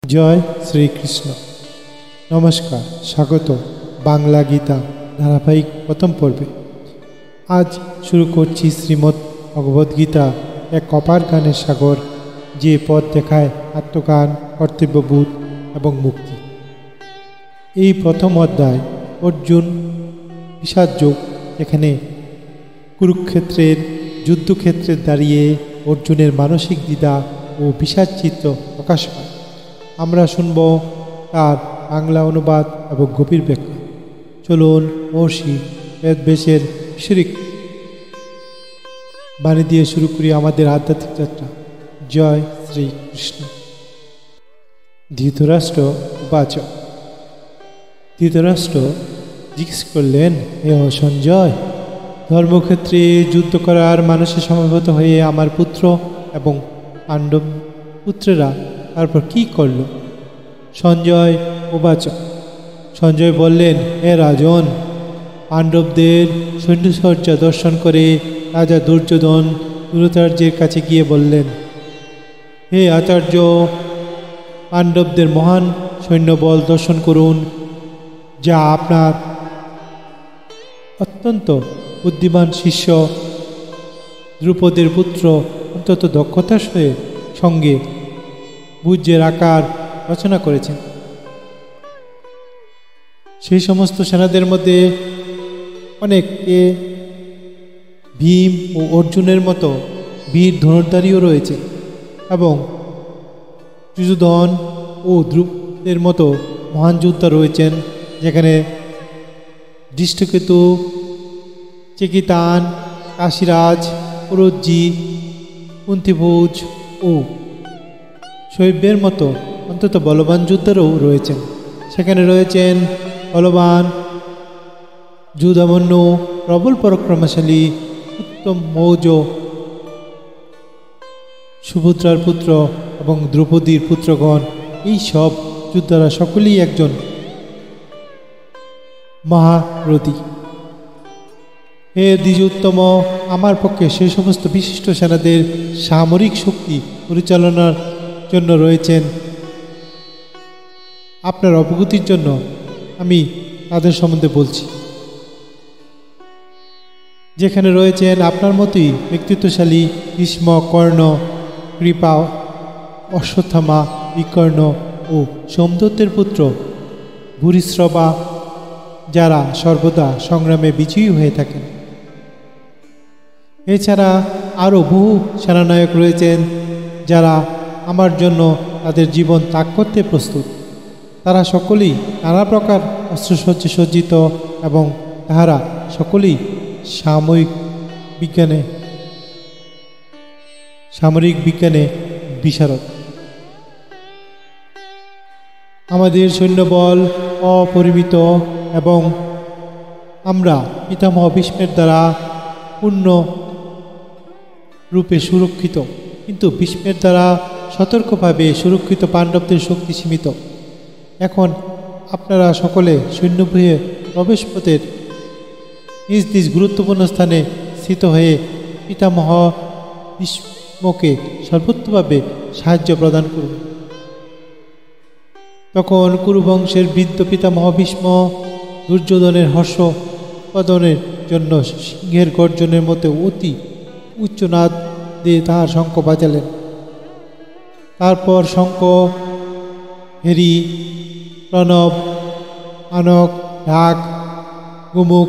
জয় শ্রীকৃষ্ণ। নমস্কার, স্বাগত বাংলা গীতা ধারাবাহিক প্রথম পর্বে। আজ শুরু করছি শ্রীমদ্ ভগবদ্গীতা, এক অপার জ্ঞানের সাগর, যে পথ দেখায় আত্মজ্ঞান, কর্তব্যবোধ এবং মুক্তি। এই প্রথম অধ্যায় অর্জুন বিষাদ যোগ, এখানে কুরুক্ষেত্রের যুদ্ধক্ষেত্রে দাঁড়িয়ে অর্জুনের মানসিক দ্বিধা ও বিষাদ চিত্র প্রকাশ পায়। আমরা শুনব তার বাংলা অনুবাদ এবং গভীর ব্যাখ্যা। চলুন মহর্ষি বেদব্যাসের ঐশ্বরিক বাণী দিয়ে শুরু করি আমাদের আধ্যাত্মিক যাত্রা। জয় শ্রীকৃষ্ণ। ধৃতরাষ্ট্র উবাচ। ধৃতরাষ্ট্র জিজ্ঞেস করলেন, হে সঞ্জয়, ধর্মক্ষেত্রে যুদ্ধ করার মানুষের সমবেত হয়ে আমার পুত্র এবং পাণ্ডব পুত্রেরা তারপর কি করল? সঞ্জয় উবাচ। সঞ্জয় বললেন, হে রাজন, পাণ্ডবদের সৈন্যসজ্জা দর্শন করে রাজা দুর্যোধন দ্রোণাচার্যের কাছে গিয়ে বললেন, হে আচার্য, পাণ্ডবদের মহান সৈন্যবল দর্শন করুন, যা আপনার অত্যন্ত বুদ্ধিমান শিষ্য দ্রুপদের পুত্র অত্যন্ত দক্ষতার সঙ্গে ভুজের আকার রচনা করেছেন। সেই সমস্ত সেনাদের মধ্যে অনেকে ভীম ও অর্জুনের মতো বীর ধনুর্ধারীও রয়েছে এবং যুযোধন ও দ্রুপদের মতো মহান যোদ্ধা রয়েছেন, যেখানে দৃষ্টকেতু, চেকিতান, কাশীরাজ, পুরুজ্জি, কুন্তিভোজ ও শৈব্যের মতো অন্তত বলবান যোদ্ধারও রয়েছেন। সেখানে রয়েছেন বলবান যুধামন্যু, প্রবল পরাক্রমশালী উত্তম মৌজ, সুভদ্রার পুত্র এবং দ্রৌপদীর পুত্রগণ। এই সব যোদ্ধারা সকলেই একজন মহারথী। হে দ্বিজোত্তম, আমার পক্ষে সেই সমস্ত বিশিষ্ট সেনাদের সামরিক শক্তি পরিচালনার জন্য রয়েছেন। আপনার অবগতির জন্য আমি তাদের সম্বন্ধে বলছি। যেখানে রয়েছেন আপনার মতোই ব্যক্তিত্বশালী ভীষ্ম, কর্ণ, কৃপা, অশ্বত্থামা, বিকর্ণ ও সোমদত্তের পুত্র ভূরিশ্রবা, যারা সর্বদা সংগ্রামে বিজয়ী হয়ে থাকেন। এছাড়া আরও বহু সেনানায়ক রয়েছেন, যারা আমার জন্য তাদের জীবন ত্যাগ করতে প্রস্তুত। তারা সকলেই নানা প্রকার অস্ত্রসজ্জে সজ্জিত এবং তাহারা সকলেই সামরিক বিজ্ঞানে বিশারদ। আমাদের সৈন্যবল অপরিমিত এবং আমরা পিতামহ ভীষ্মের দ্বারা পূর্ণ রূপে সুরক্ষিত, কিন্তু ভীষ্মের দ্বারা সতর্কভাবে সুরক্ষিত পাণ্ডবদের শক্তি সীমিত। এখন আপনারা সকলে সৈন্যগৃহে প্রবেশপথের নিজ নিজ গুরুত্বপূর্ণ স্থানে স্থিত হয়ে পিতামহ ভীষ্মকে সর্বোত্তভাবে সাহায্য প্রদান করুন। তখন কুরুবংশের বৃদ্ধ পিতামহ ভীষ্ম দুর্যোধনের হর্ষ উৎপাদনের জন্য সিংহের গর্জনের মতো অতি উচ্চনাদ দিয়ে তাহার শঙ্খ বাজালেন। তারপর শঙ্খ, হেরি, প্রণব, আনক, ঢাক, গুমুক,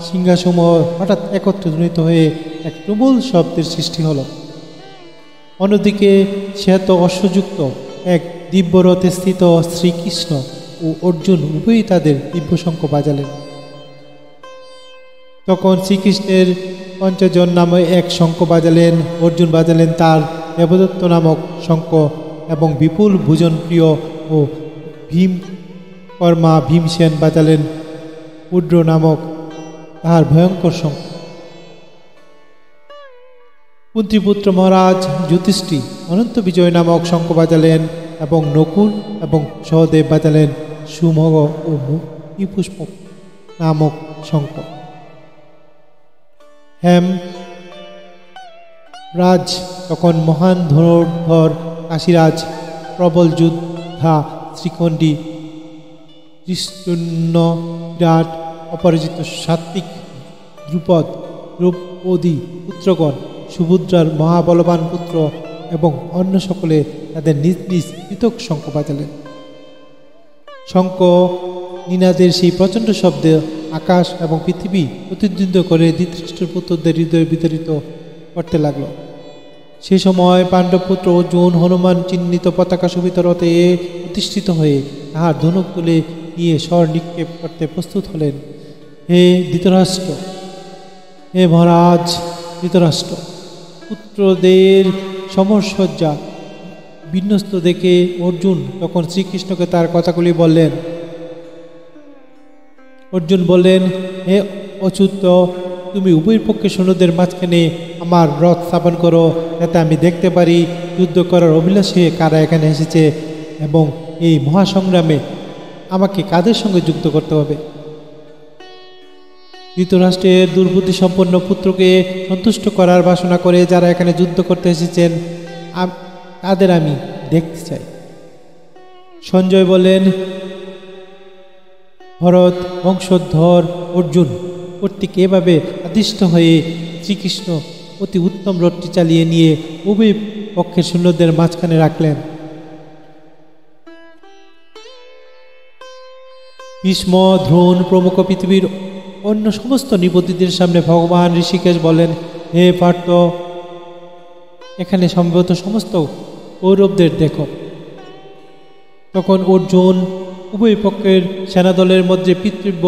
সিংহাসমূহ হঠাৎ একত্রে ধ্বনিত হয়ে এক প্রবল শব্দের সৃষ্টি হল। অন্যদিকে শ্বেত অশ্বযুক্ত এক দিব্যরথে স্থিত শ্রীকৃষ্ণ ও অর্জুন উভয়ই তাদের দিব্য শঙ্খ বাজালেন। তখন শ্রীকৃষ্ণের পঞ্চজন নামে এক শঙ্খ বাজালেন, অর্জুন বাজালেন তার দেবদত্ত নামক শঙ্খ এবং বিপুল ভোজনপ্রিয় ও ভীমকর্মা ভীমসেন বাজালেন উড্র নামক তাহার ভয়ঙ্কর শঙ্খ। কুন্তিপুত্র মহারাজ যুধিষ্ঠির অনন্ত বিজয় নামক শঙ্খ বাজালেন এবং নকুল এবং সহদেব বাজালেন সুমগ ও পুষ্পক নামক শঙ্খ। হেমরাজ তখন মহান ধনুর্ধর কাশীরাজ প্রবল যোদ্ধা শ্রীখণ্ডী কৃষ্ণ বিরাট অপরাজিত সাত্বিক দ্রুপদ দ্রৌপদী পুত্রগণ সুভদ্রার মহাবলবান পুত্র এবং অন্য সকলে তাদের নিজ নিজ পৃথক শঙ্খ বাজালেন। শঙ্খ নিনাদের সেই প্রচণ্ড শব্দে আকাশ এবং পৃথিবী প্রতিদ্বন্দ্ব করে ধৃতরাষ্ট্রের পুত্রদের হৃদয় বিতাড়িত করতে লাগল। সে সময় পাণ্ডবপুত্র অর্জুন হনুমান চিহ্নিত পতাকা শোভিত রথে প্রতিষ্ঠিত হয়ে তাহার ধনুক তুলে নিয়ে স্বর নিক্ষেপ করতে প্রস্তুত হলেন। হে ধৃতরাষ্ট্র, হে মহারাজ ধৃতরাষ্ট্র, পুত্রদের সমরসজ্জা বিন্যস্ত দেখে অর্জুন তখন শ্রীকৃষ্ণকে তার কথাগুলি বললেন। অর্জুন বললেন, হে অচ্যুত, তুমি উভয় পক্ষের সৈন্যদের মাঝখানে আমার রথ স্থাপন করো, যাতে আমি দেখতে পারি যুদ্ধ করার অভিলাষে কারা এখানে এসেছে এবং এই মহাসংগ্রামে আমাকে কাদের সঙ্গে যুক্ত করতে হবে। ধৃতরাষ্ট্রের দুর্বুদ্ধি সম্পন্ন পুত্রকে সন্তুষ্ট করার বাসনা করে যারা এখানে যুদ্ধ করতে এসেছেন তাদের আমি দেখতে চাই। সঞ্জয় বলেন, ভরত বংশধর অর্জুন কর্তৃক এভাবে আদিষ্ট হয়ে শ্রীকৃষ্ণ অতি উত্তম রথটি চালিয়ে নিয়ে উভয় পক্ষের সৈন্যদের মাঝখানে রাখলেন। ভীষ্ম, দ্রোণ প্রমুখ পৃথিবীর অন্য সমস্ত নিপতিদের সামনে ভগবান ঋষিকেশ বলেন, হে পার্থ, এখানে সম্ভবত সমস্ত কৌরবদের দেখো। তখন অর্জুন উভয় পক্ষের সেনাদলের মধ্যে পিতৃব্য,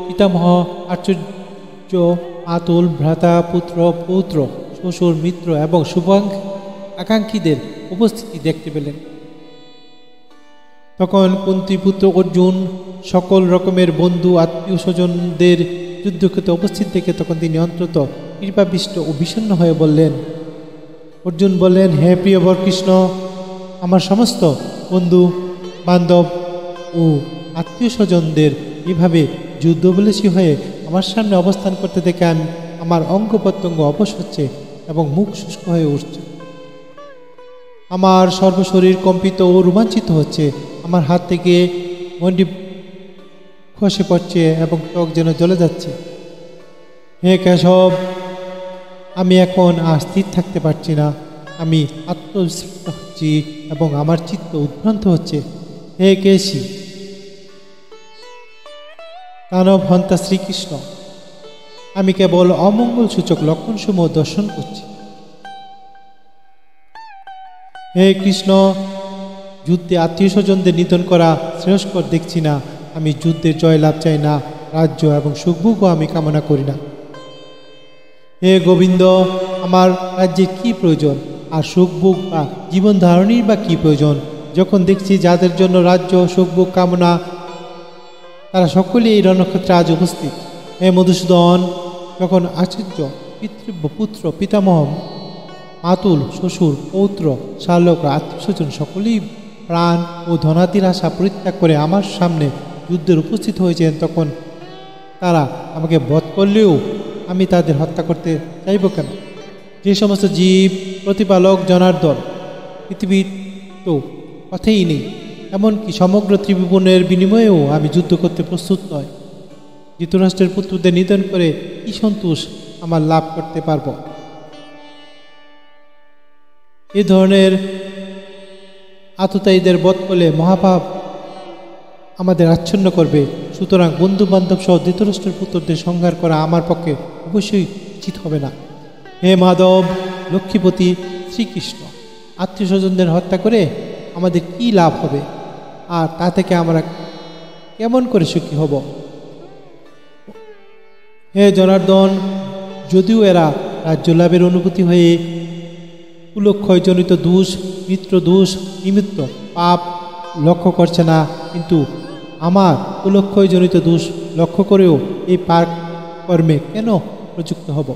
পিতামহ, আচার্য, আতুল, ভ্রাতা, পুত্র, পৌত্র, শ্বশুর, মিত্র এবং আকাঙ্ক্ষীদের উপস্থিতি দেখতে পেলেন। তখন কুন্তীপুত্র অর্জুন সকল রকমের বন্ধু আত্মীয় স্বজনদের যুদ্ধক্ষেত্রে উপস্থিত দেখে তখন তিনি অন্তত কৃপাবিষ্ট ও বিষণ্ণ হয়ে বললেন। অর্জুন বললেন, হে প্রিয়বর কৃষ্ণ, আমার সমস্ত বন্ধু বান্ধব ও আত্মীয় স্বজনদের এভাবে যুদ্ধবলেসী হয়ে আমার সামনে অবস্থান করতে দেখে আমার অঙ্গ প্রত্যঙ্গ অবশ হচ্ছে এবং মুখ শুষ্ক হয়ে উঠছে। আমার সর্বশরীর কম্পিত ও রোমাঞ্চিত হচ্ছে। আমার হাত থেকে গণ্ডি খসে পড়ছে এবং ত্বক যেন জ্বলে যাচ্ছে। হে কেশব, আমি এখন আর স্থির থাকতে পারছি না। আমি আত্মবিস্মৃত হচ্ছি এবং আমার চিত্ত উদ্ভ্রান্ত হচ্ছে। হে কেশী, দানব হন্তা শ্রীকৃষ্ণ, আমি কেবল অমঙ্গল সূচক লক্ষণসমূহ দর্শন করছি। হে কৃষ্ণ, যুদ্ধে আত্মীয় স্বজনদের নিধন করা শ্রেয়স্কর দেখছি না। আমি যুদ্ধের জয়লাভ চাই না, রাজ্য এবং সুখভোগও আমি কামনা করি না। হে গোবিন্দ, আমার রাজ্যের কি প্রয়োজন আর সুখভোগ বা জীবন ধারণের বা কী প্রয়োজন, যখন দেখছি যাদের জন্য রাজ্য সুখভোগ কামনা তারা সকলেই এই রণক্ষেত্রে আজ উপস্থিত। হে মধুসূদন, যখন আচার্য, পিতৃব্য, পুত্র, পিতামহ, মাতুল, শ্বশুর, পৌত্র, শালক, আত্মীয়স্বজন সকলেই প্রাণ ও ধনাদির আশা পরিত্যাগ করে আমার সামনে যুদ্ধের উপস্থিত হয়েছেন, তখন তারা আমাকে বধ করলেও আমি তাদের হত্যা করতে চাইব কেন? যে সমস্ত জীব প্রতিপালক জনার্দন পৃথিবীর তো কথাই নেই, এমনকি সমগ্র ত্রিভুবনের বিনিময়েও আমি যুদ্ধ করতে প্রস্তুত নয়। ধৃতরাষ্ট্রের পুত্রদের নিধন করে কি সন্তোষ আমার লাভ করতে পারব? এ ধরনের আততায়ীদের বধ করলে মহাপাপ আমাদের আচ্ছন্ন করবে। সুতরাং বন্ধু বান্ধব সহ ধৃতরাষ্ট্রের পুত্রদের সংহার করা আমার পক্ষে অবশ্যই উচিত হবে না। হে মাধব, লক্ষ্মীপতি শ্রীকৃষ্ণ, আত্মীয় স্বজনদের হত্যা করে আমাদের কি লাভ হবে, আর তা থেকে আমরা কেমন করে সুখী হব? হে জনার্দন, যদিও এরা রাজ্য লাভের অনুভূতি হয়ে কুলক্ষয়জনিত দোষ, মিত্র দোষ নিমিত্ত পাপ লক্ষ্য করছে না, কিন্তু আমার কুলক্ষয়জনিত দোষ লক্ষ্য করেও এই পাপ কর্মে কেন প্রযুক্ত হব?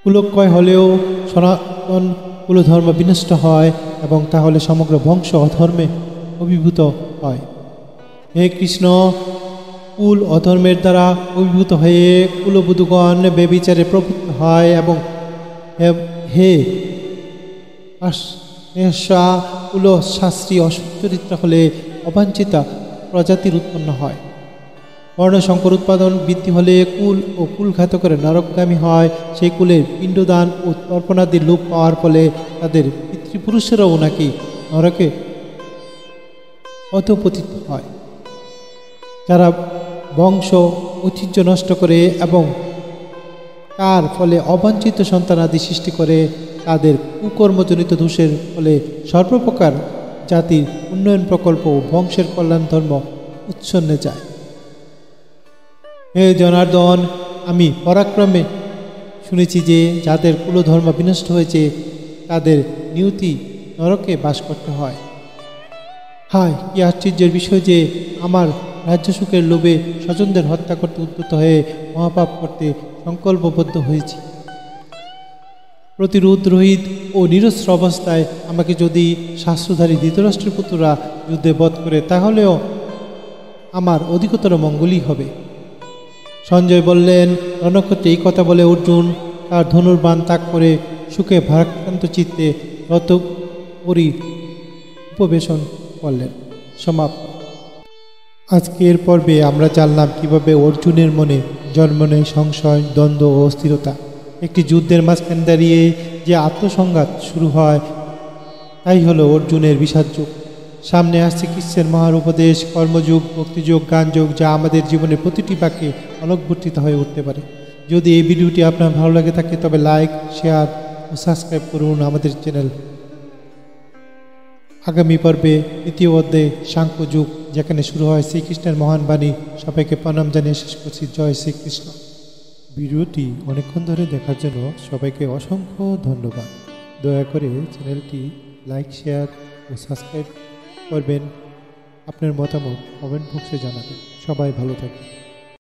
কুলক্ষয় হলেও সনাতন কুলধর্ম বিনষ্ট হয় এবং তাহলে সমগ্র বংশ অধর্মে অভিভূত হয়। হে কৃষ্ণ, কুল অধর্মের দ্বারা অভিভূত হয়ে কুলবধূগণ বেবিচারে প্রবৃত্ত হয় এবং হে কুল শাস্ত্রী অসচ্চরিত্রা হলে অবাঞ্ছিতা প্রজাতির উৎপন্ন হয়। বর্ণসংকর উৎপাদন বৃদ্ধি হলে কুল ও কুলঘাত করে নরকগামী হয়। সেই কুলের পিণ্ডদান ও তর্পণাদির লোপ পাওয়ার ফলে তাদের পিতৃপুরুষেরাও নাকি নরকে অধঃপতিত হয়। যারা বংশ ঐতিহ্য নষ্ট করে এবং তার ফলে অবাঞ্ছিত সন্তানাদি সৃষ্টি করে, তাদের কুকর্মজনিত দোষের ফলে সর্বপ্রকার জাতির উন্নয়ন প্রকল্প ও বংশের কল্যাণ ধর্ম উচ্ছন্নে যায়। হে জনার্দন, আমি পরাক্রমে শুনেছি যে যাদের কুলধর্ম বিনষ্ট হয়েছে তাদের নিয়তি নরকে বাস করতে হয়। হায়, কি আশ্চর্যের বিষয় যে আমার রাজ্যসুখের লোভে স্বজনদের হত্যা করতে উদ্যত হয়ে মহাপাপ করতে সংকল্পবদ্ধ হয়েছি। প্রতিরোধ রহিত ও নিরস্ত্র অবস্থায় আমাকে যদি শাস্ত্রধারী ধৃতরাষ্ট্রের পুত্ররা যুদ্ধে বধ করে তাহলেও আমার অধিকতর মঙ্গলই হবে। সঞ্জয় বললেন, রণক্ষেত্রে এই কথা বলে অর্জুন তার ধনুর্বাণ ত্যাগ করে সুখে ভারাক্রান্ত চিত্তে রথপুরী উপবেশন করলেন। সমাপ্ত। আজকের পর্বে আমরা জানলাম কিভাবে অর্জুনের মনে জন্ম নেয় সংশয়, দ্বন্দ্ব ও অস্থিরতা। একটি যুদ্ধের মাঝখানে দাঁড়িয়ে যে আত্মসংঘাত শুরু হয় তাই হলো অর্জুনের বিষাদযুগ। সামনে আসছে কৃষ্ণের মহার উপদেশ, কর্মযুগ, ভক্তিযোগ, জ্ঞানযোগ, যা আমাদের জীবনের প্রতিটি বাক্যে অলকবর্তিত হয়ে উঠতে পারে। যদি এই ভিডিওটি আপনার ভালো লাগে থাকে তবে লাইক, শেয়ার ও সাবস্ক্রাইব করুন আমাদের চ্যানেল। আগামী পর্বে দ্বিতীয় অধ্যায়ে সাংখ্যযুগ, যেখানে শুরু হয় শ্রীকৃষ্ণের মহান বাণী। সবাইকে প্রণাম জানিয়ে শেষ করছি। জয় শ্রীকৃষ্ণ। ভিডিওটি অনেকক্ষণ ধরে দেখার জন্য সবাইকে অসংখ্য ধন্যবাদ। দয়া করে চ্যানেলটি লাইক, শেয়ার ও সাবস্ক্রাইব করবেন। আপনার মতামত কমেন্ট বক্সে জানাবেন। সবাই ভালো থাকবেন।